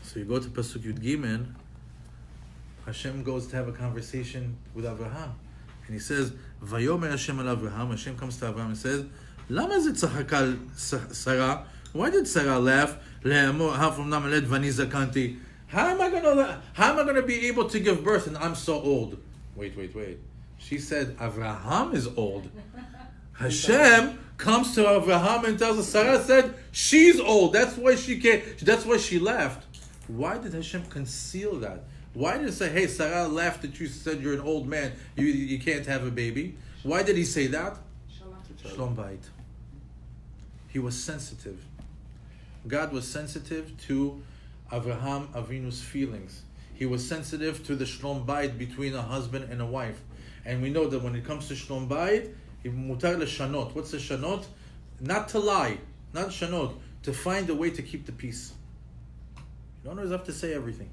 So you go to Pasuk Yud Gimel. Hashem goes to have a conversation with Avraham, and he says, "Vayomer Hashem al Avraham." Hashem comes to Avraham and says, "Lama ze tzachaka Sarah Why did Sarah laugh? How am I gonna be able to give birth and I'm so old? Wait. She said Avraham is old. Hashem comes to Avraham and tells us Sarah said she's old. That's why she came. That's why she laughed. Why did Hashem conceal that? Why did it say, hey, Sarah laughed at you, said you're an old man, you can't have a baby? Why did he say that? Shalom Bayit. He was sensitive. God was sensitive to Avraham Avinu's feelings. He was sensitive to the Shalom Bayit between a husband and a wife. And we know that when it comes to Shalom Bayit, mutar leshanot. What's the shanot? Not to lie, not shanot, to find a way to keep the peace. You don't always have to say everything.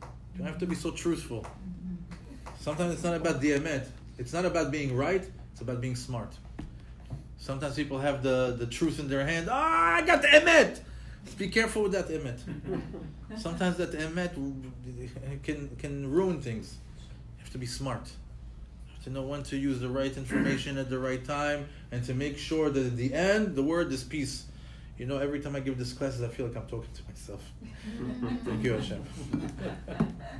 You don't have to be so truthful. Sometimes it's not about the emet. It's not about being right. It's about being smart. Sometimes people have the truth in their hand. I got the emet. Be careful with that emet. Sometimes that emet can ruin things. You have to be smart. You have to know when to use the right information at the right time and to make sure that at the end, the word is peace. You know, every time I give these classes, I feel like I'm talking to myself. Thank you, Hashem.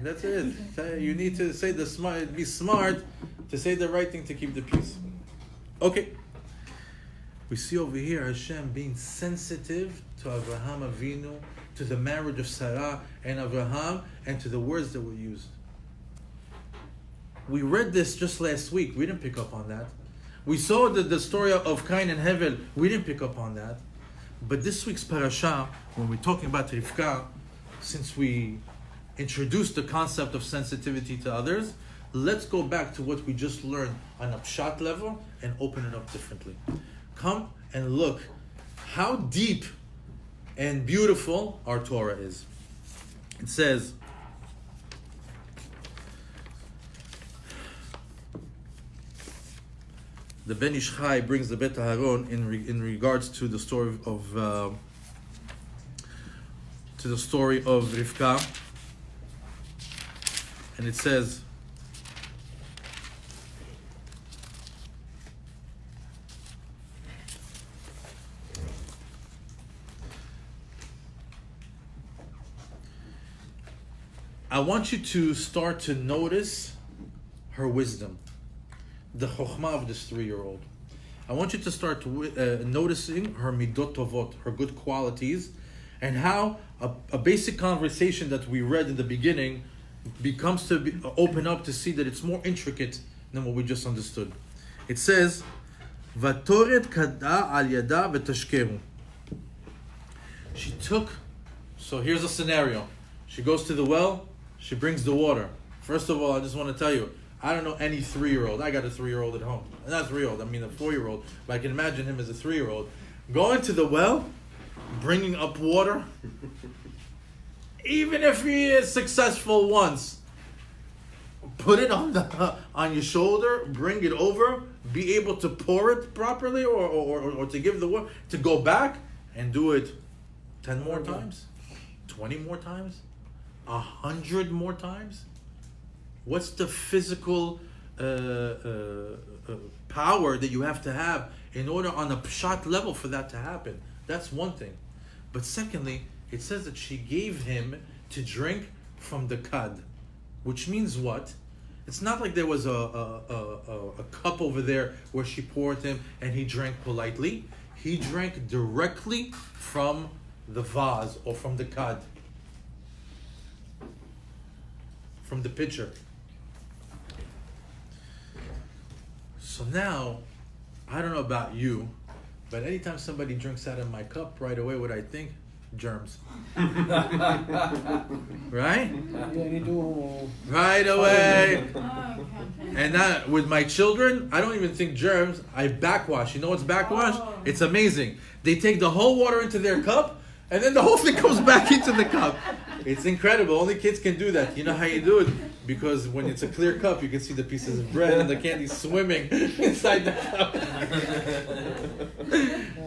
That's it. You need to say be smart to say the right thing to keep the peace. Okay. We see over here Hashem being sensitive to Avraham Avinu, to the marriage of Sarah and Avraham, and to the words that were used. We read this just last week. We didn't pick up on that. We saw the story of Cain and Hevel. We didn't pick up on that. But this week's parasha, when we're talking about Rivkah, since we introduced the concept of sensitivity to others, let's go back to what we just learned on a pshat level and open it up differently. Come and look how deep and beautiful our Torah is. It says, the Ben Ish Chai brings the Bet Aharon in regards to the story of Rivkah, and it says, I want you to start to notice her wisdom, the chokhmah of this 3-year-old. I want you to start noticing her midot tovot, her good qualities, and how a basic conversation that we read in the beginning becomes to open up to see that it's more intricate than what we just understood. It says, "Vatoret kada al yada v'tashkeru." She took. So here's a scenario. She goes to the well. She brings the water. First of all, I just want to tell you, I don't know any 3-year-old. I got a 3-year-old at home. Not 3-year-old, I mean a 4-year-old. But I can imagine him as a 3-year-old. Going to the well, bringing up water. Even if he is successful once, put it on your shoulder, bring it over, be able to pour it properly or to give the water, to go back and do it 10 more times, 20 more times, 100 more times. What's the physical power that you have to have in order on a pshat level for that to happen? That's one thing. But secondly, it says that she gave him to drink from the kad, which means what? It's not like there was a cup over there where she poured him and he drank politely. He drank directly from the vase or from the kad, from the pitcher. So now, I don't know about you, but anytime somebody drinks out of my cup, right away what I think? Germs. Right? Right away. And now with my children, I don't even think germs. I backwash. You know what's backwash? It's amazing. They take the whole water into their cup, and then the whole thing comes back into the cup. It's incredible. Only kids can do that. You know how you do it? Because when it's a clear cup, you can see the pieces of bread and the candy swimming inside the cup.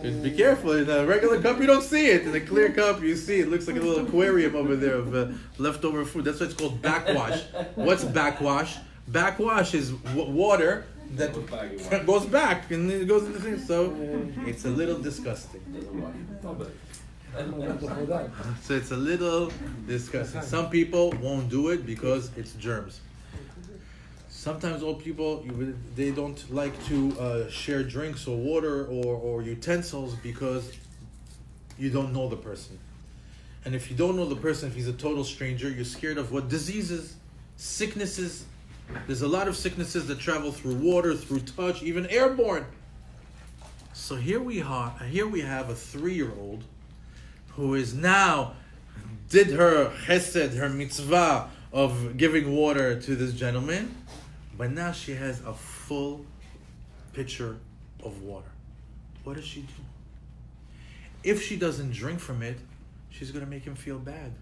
Just be careful. In a regular cup, you don't see it. In a clear cup, you see it. Looks like a little aquarium over there of leftover food. That's why it's called backwash. What's backwash? Backwash is water that goes back and it goes in the thing. So it's a little disgusting. So it's a little disgusting. Some people won't do it because it's germs. Sometimes old people, they don't like to share drinks or water or utensils because you don't know the person. And if you don't know the person, if he's a total stranger, you're scared of what diseases, sicknesses. There's a lot of sicknesses that travel through water, through touch, even airborne. So here we have a 3-year-old who is now did her chesed, her mitzvah of giving water to this gentleman, but now she has a full pitcher of water. What does she do? If she doesn't drink from it, she's going to make him feel bad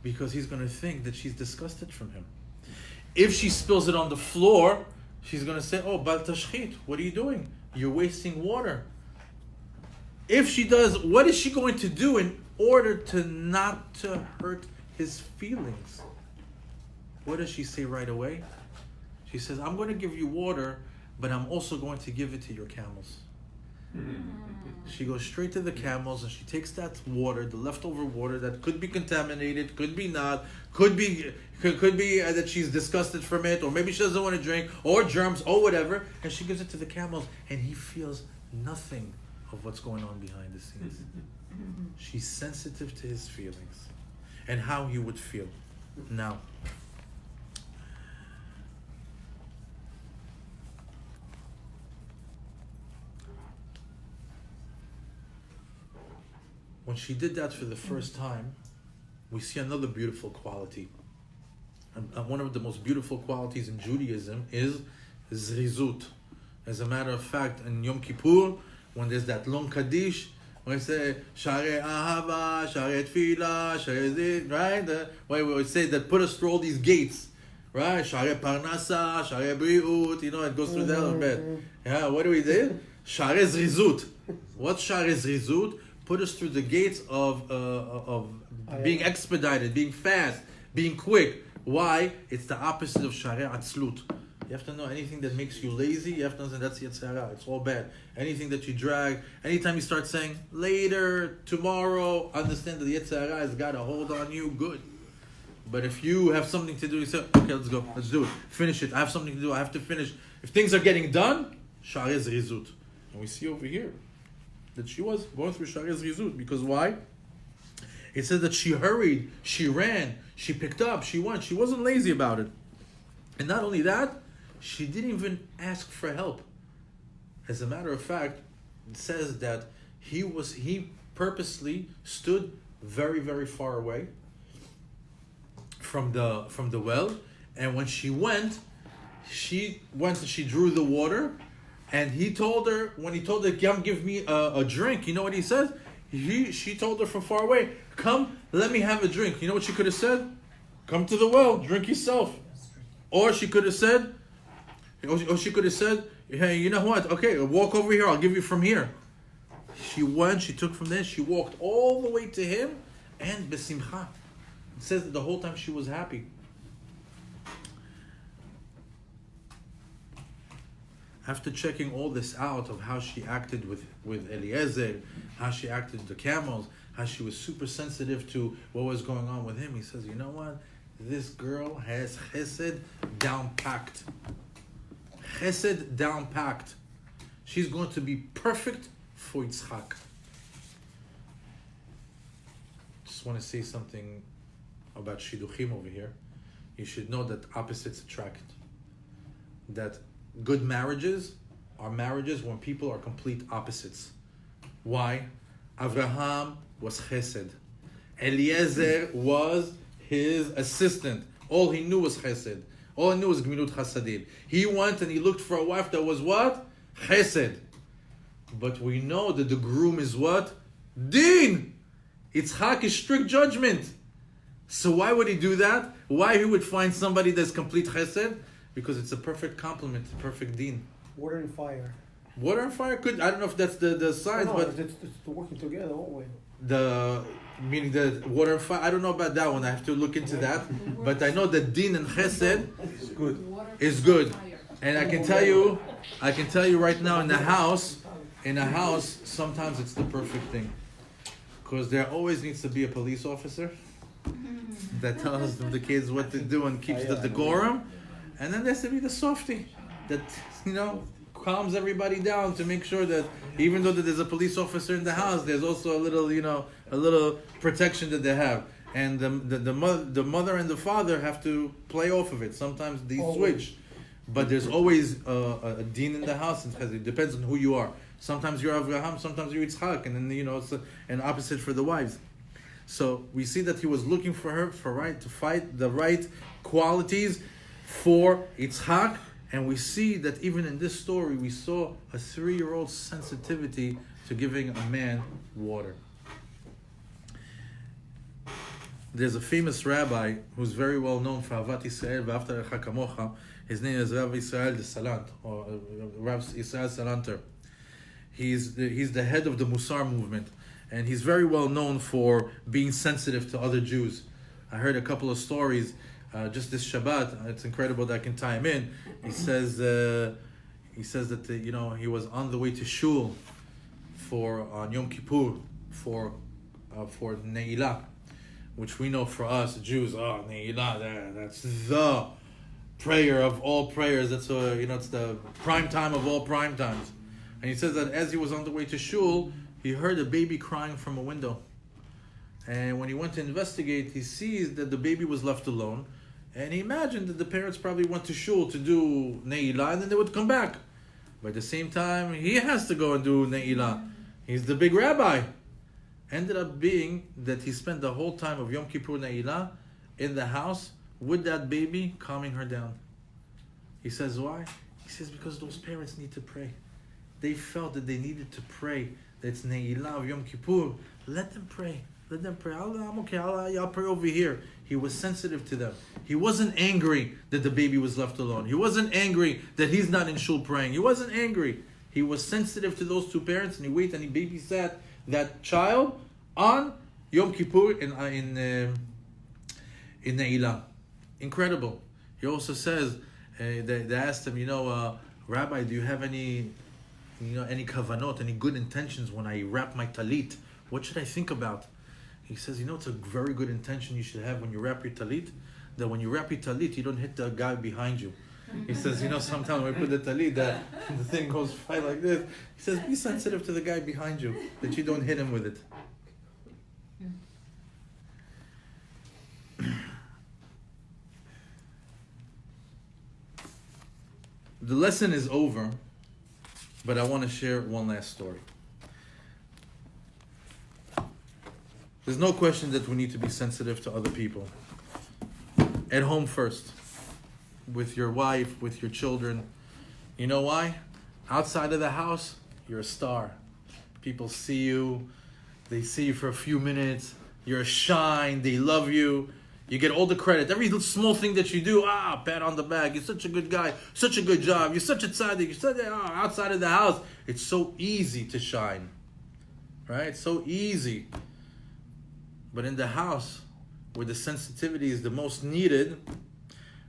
because he's going to think that she's disgusted from him. If she spills it on the floor, she's going to say, oh, bal tashchit, what are you doing? You're wasting water. If she does, what is she going to do in order to not to hurt his feelings? What does she say right away? She says, I'm going to give you water, but I'm also going to give it to your camels. She goes straight to the camels and she takes that water, the leftover water that could be contaminated, could be not, could be that she's disgusted from it, or maybe she doesn't want to drink, or germs, or whatever, and she gives it to the camels, and he feels nothing of what's going on behind the scenes. She's sensitive to his feelings and how he would feel. Now, when she did that for the first time, we see another beautiful quality. And one of the most beautiful qualities in Judaism is zrizut. As a matter of fact, in Yom Kippur, when there's that long Kaddish, when we say, Share Ahava, Share Tfila, Share Zid, right? When we say that put us through all these gates, right? Share Parnasa, Share Briut, it goes through the alphabet. Yeah, what do we do? Share Zrizut. What's Share Zrizut? Put us through the gates of being expedited, being fast, being quick. Why? It's the opposite of Share Atzlut. You have to know anything that makes you lazy, you have to know that's Yetzirah. It's all bad. Anything that you drag, anytime you start saying later, tomorrow, understand that the Yetzirah has got a hold on you, good. But if you have something to do, you say, okay, let's go, let's do it. Finish it. I have something to do, I have to finish. If things are getting done, Share Zrizut. And we see over here that she was going through Share Zrizut. Because why? It says that she hurried, she ran, she picked up, she went. She wasn't lazy about it. And not only that, she didn't even ask for help. As a matter of fact, it says that he purposely stood very, very far away from the well. And when she went and she drew the water. And he told her, when he told her, come give me a drink, you know what he says? She told her from far away, come, let me have a drink. You know what she could have said? Come to the well, drink yourself. Or she could have said, hey, you know what? Okay, walk over here, I'll give you from here. She went, she took from there, she walked all the way to him, and besimcha. It says that the whole time she was happy. After checking all this out of how she acted with Eliezer, how she acted with the camels, how she was super sensitive to what was going on with him, he says, you know what? This girl has chesed down packed. Chesed down packed. She's going to be perfect for Yitzchak. Just want to say something about Shidduchim over here. You should know that opposites attract. That good marriages are marriages when people are complete opposites. Why? Avraham was chesed. Eliezer was his assistant. All he knew was chesed. All he knew was gmilut chasadim. He went and he looked for a wife that was what? Chesed. But we know that the groom is what? Din! Yitzchak is strict judgment. So why would he do that? Why he would find somebody that's complete chesed? Because it's a perfect complement, perfect din. Water and fire. Water and fire could, I don't know if that's the science, but it's working together always. Meaning the water and fire, I don't know about that one. I have to look into that. But I know that din and chesed is good. And I can tell you right now, in a house, sometimes it's the perfect thing. Because there always needs to be a police officer that tells the kids what to do and keeps the decorum. And then there's to be the softy that, calms everybody down to make sure that even though that there's a police officer in the house, there's also a little protection that they have. And the mother and the father have to play off of it. Sometimes they switch. But there's always a dean in the house. It depends on who you are. Sometimes you're Avraham, sometimes you're Yitzchak, and then it's an opposite for the wives. So we see that he was looking for her to fight the right qualities for Yitzchak, and we see that even in this story we saw a 3-year-old sensitivity to giving a man water. There's a famous rabbi who's very well known for Avat Yisrael v'Ahavta Lecha Kamocha. His name is Rav Israel de Salant, or Rav Israel Salanter. He's the head of the Musar movement, and he's very well known for being sensitive to other Jews. I heard a couple of stories just this Shabbat. It's incredible that I can tie him in. He says that he was on the way to shul on Yom Kippur for Ne'ilah, which we know for us Jews. Ne'ilah, that's the prayer of all prayers. That's it's the prime time of all prime times. And he says that as he was on the way to shul, he heard a baby crying from a window. And when he went to investigate, he sees that the baby was left alone. And he imagined that the parents probably went to shul to do Ne'ilah and then they would come back. But at the same time, he has to go and do Ne'ilah. He's the big rabbi. Ended up being that he spent the whole time of Yom Kippur Ne'ilah in the house with that baby, calming her down. He says, why? He says, because those parents need to pray. They felt that they needed to pray. That it's Ne'ilah of Yom Kippur. Let them pray. Let them pray. I'm okay. I'll pray over here. He was sensitive to them. He wasn't angry that the baby was left alone. He wasn't angry that he's not in shul praying. He wasn't angry. He was sensitive to those two parents, and he waited and he babysat that child on Yom Kippur in Ne'ilah. Incredible. He also says, they asked him, Rabbi, do you have any kavanot, any good intentions when I wrap my talit? What should I think about? He says, it's a very good intention you should have when you wrap your talit, that when you wrap your talit, you don't hit the guy behind you. He says, sometimes when we put the talit, the thing goes fly like this. He says, be sensitive to the guy behind you, that you don't hit him with it. The lesson is over, but I want to share one last story. There's no question that we need to be sensitive to other people. At home first. With your wife, with your children. You know why? Outside of the house, you're a star. People see you. They see you for a few minutes. You're a shine. They love you. You get all the credit. Every small thing that you do, pat on the back. You're such a good guy. Such a good job. You're such a tzaddik. You're such outside of the house. It's so easy to shine. Right? It's so easy. But in the house, where the sensitivity is the most needed,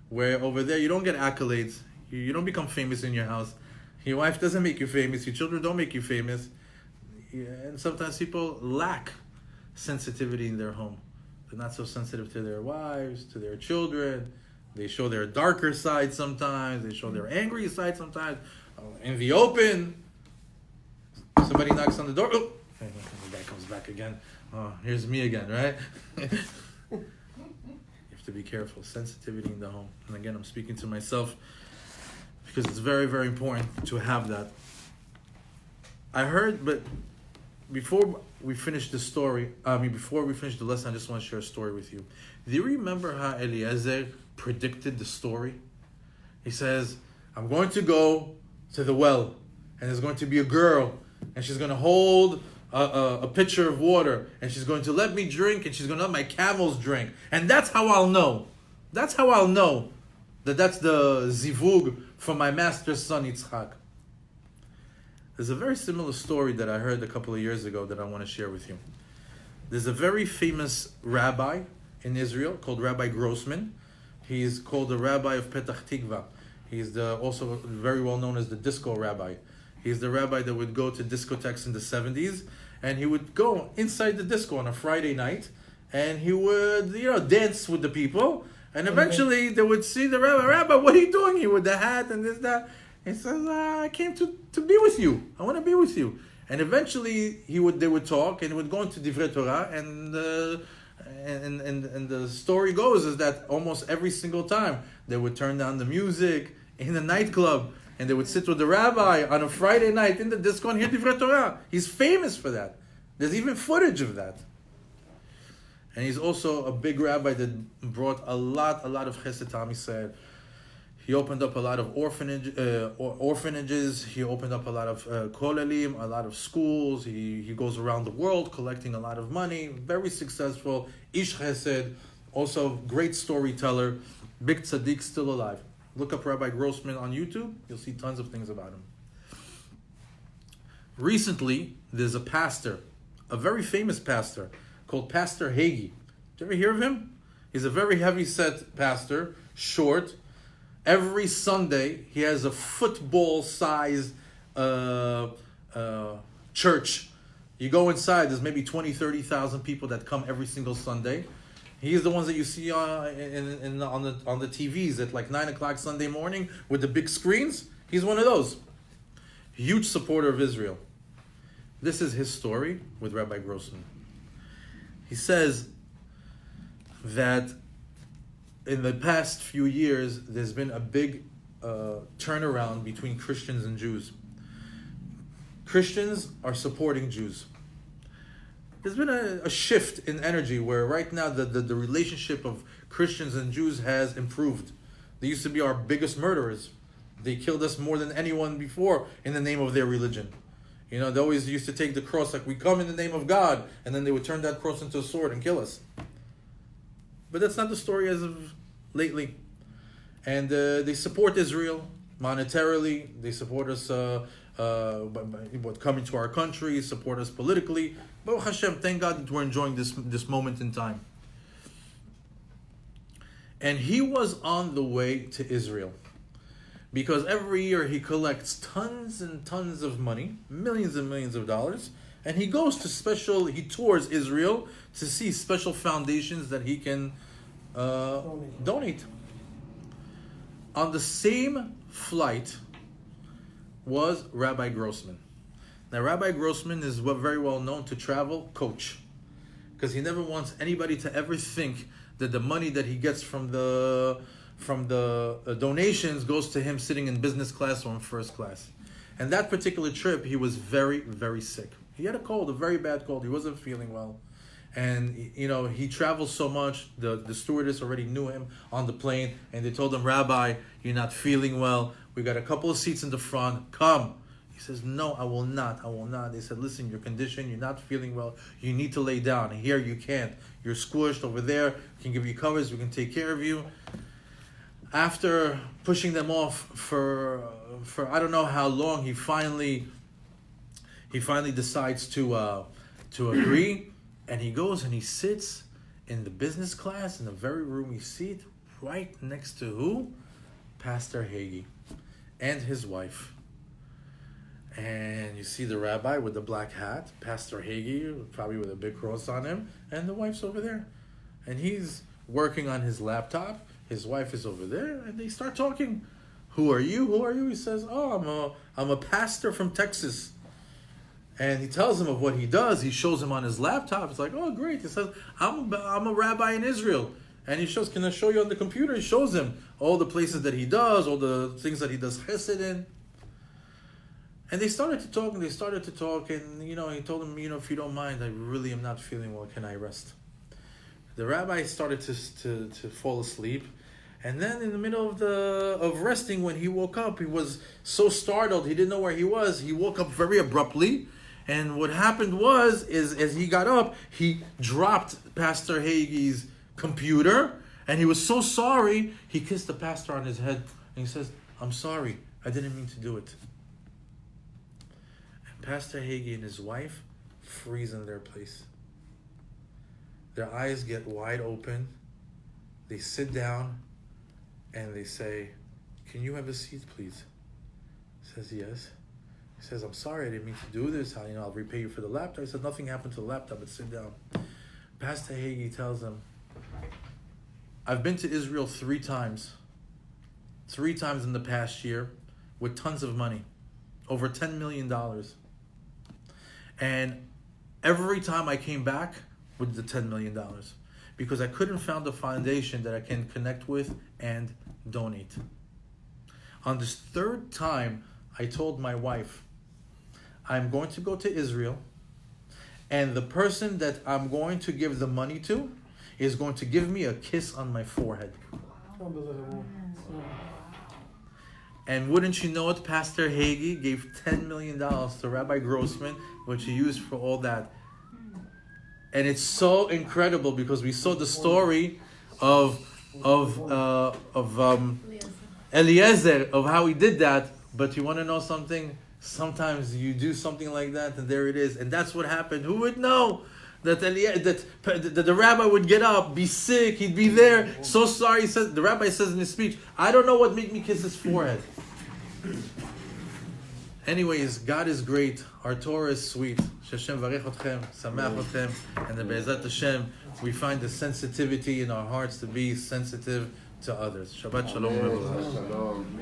where over there you don't get accolades, you don't become famous in your house, your wife doesn't make you famous, your children don't make you famous, and sometimes people lack sensitivity in their home. They're not so sensitive to their wives, to their children. They show their darker side sometimes, they show their angry side sometimes. In the open, somebody knocks on the door, the guy comes back again. Here's me again, right? You have to be careful. Sensitivity in the home. And again, I'm speaking to myself because it's very, very important to have that. I heard, but before we finish the story, before we finish the lesson, I just want to share a story with you. Do you remember how Eliezer predicted the story? He says, I'm going to go to the well, and there's going to be a girl, and she's going to hold a pitcher of water, and she's going to let me drink, and she's going to let my camels drink. And that's how I'll know. That's how I'll know that that's the zivug for my master's son, Yitzchak. There's a very similar story that I heard a couple of years ago that I want to share with you. There's a very famous rabbi in Israel called Rabbi Grossman. He's called the rabbi of Petach Tikva. He's also very well known as the disco rabbi. He's the rabbi that would go to discotheques in the 70s, and he would go inside the disco on a Friday night, and he would, dance with the people, and eventually they would see the rabbi, what are you doing here with the hat and this, that? He says, I came to be with you. I want to be with you. And eventually they would talk, and it would go into Divrei Torah, and the story goes is that almost every single time they would turn down the music in the nightclub, and they would sit with the rabbi on a Friday night in the disco and hear Divrei Torah. He's famous for that. There's even footage of that. And he's also a big rabbi that brought a lot of chesed to Am Yisrael. He opened up a lot of orphanages. He opened up a lot of kolelim, a lot of schools. He goes around the world collecting a lot of money. Very successful. Ish chesed. Also great storyteller. Big tzaddik, still alive. Look up Rabbi Grossman on YouTube. You'll see tons of things about him. Recently, there's a pastor, a very famous pastor, called Pastor Hagee. Did you ever hear of him? He's a very heavy-set pastor, short. Every Sunday, he has a football-sized church. You go inside, there's maybe 20, 30,000 people that come every single Sunday. He's the ones that you see on the TVs at like 9 o'clock Sunday morning with the big screens. He's one of those. Huge supporter of Israel. This is his story with Rabbi Grossman. He says that in the past few years, there's been a big turnaround between Christians and Jews. Christians are supporting Jews. There's been a shift in energy where right now the relationship of Christians and Jews has improved. They used to be our biggest murderers. They killed us more than anyone before in the name of their religion. They always used to take the cross like, we come in the name of God, and then they would turn that cross into a sword and kill us. But that's not the story as of lately. And they support Israel monetarily. They support us by coming to our country, support us politically. Baruch Hashem, thank God that we're enjoying this moment in time. And he was on the way to Israel, because every year he collects tons and tons of money, millions and millions of dollars, and he goes to he tours Israel to see special foundations that he can donate. On the same flight was Rabbi Grossman. Now, Rabbi Grossman is very well known to travel coach, because he never wants anybody to ever think that the money that he gets from the donations goes to him sitting in business class or in first class. And that particular trip, he was very, very sick. He had a cold, a very bad cold. He wasn't feeling well. And, he traveled so much, the stewardess already knew him on the plane, and they told him, Rabbi, you're not feeling well. We got a couple of seats in the front. Come. He says, no, I will not. They said, listen, your condition, you're not feeling well. You need to lay down. Here you can't. You're squished over there. We can give you covers. We can take care of you. After pushing them off for I don't know how long, he finally decides to agree, and he goes and he sits in the business class in a very roomy seat right next to who? Pastor Hagee and his wife. And you see the rabbi with the black hat, Pastor Hagee, probably with a big cross on him, and the wife's over there. And he's working on his laptop. His wife is over there, and they start talking. Who are you? Who are you? He says, I'm a pastor from Texas. And he tells him of what he does. He shows him on his laptop. It's like, oh, great. He says, I'm a rabbi in Israel. And he shows, can I show you on the computer? He shows him all the places that he does, all the things that he does chesed in. And they started to talk, and he told him, if you don't mind, I really am not feeling well. Can I rest? The rabbi started to fall asleep. And then in the middle of resting, when he woke up, he was so startled, he didn't know where he was. He woke up very abruptly. And what happened was, as he got up, he dropped Pastor Hagee's computer. And he was so sorry, he kissed the pastor on his head. And he says, I'm sorry, I didn't mean to do it. Pastor Hagee and his wife freeze in their place. Their eyes get wide open. They sit down and they say, can you have a seat, please? He says, yes. He says, I'm sorry, I didn't mean to do this. I'll repay you for the laptop. He said, nothing happened to the laptop, but sit down. Pastor Hagee tells him, I've been to Israel 3 times. 3 times in the past year with tons of money. Over $10 million. And every time I came back with the $10 million. Because I couldn't find a foundation that I can connect with and donate. On this 3rd time, I told my wife, I'm going to go to Israel, and the person that I'm going to give the money to is going to give me a kiss on my forehead. And wouldn't you know it, Pastor Hagee gave $10 million to Rabbi Grossman, which he used for all that. And it's so incredible because we saw the story of Eliezer, of how he did that. But you want to know something? Sometimes you do something like that, and there it is. And that's what happened. Who would know that the rabbi would get up, be sick, he'd be there, so sorry. He says, the rabbi says in his speech, I don't know what made me kiss his forehead. Anyways, God is great. Our Torah is sweet. Hashem varech otchem, sameach otchem, and the Be'ezat Hashem, we find the sensitivity in our hearts to be sensitive to others. Shabbat shalom.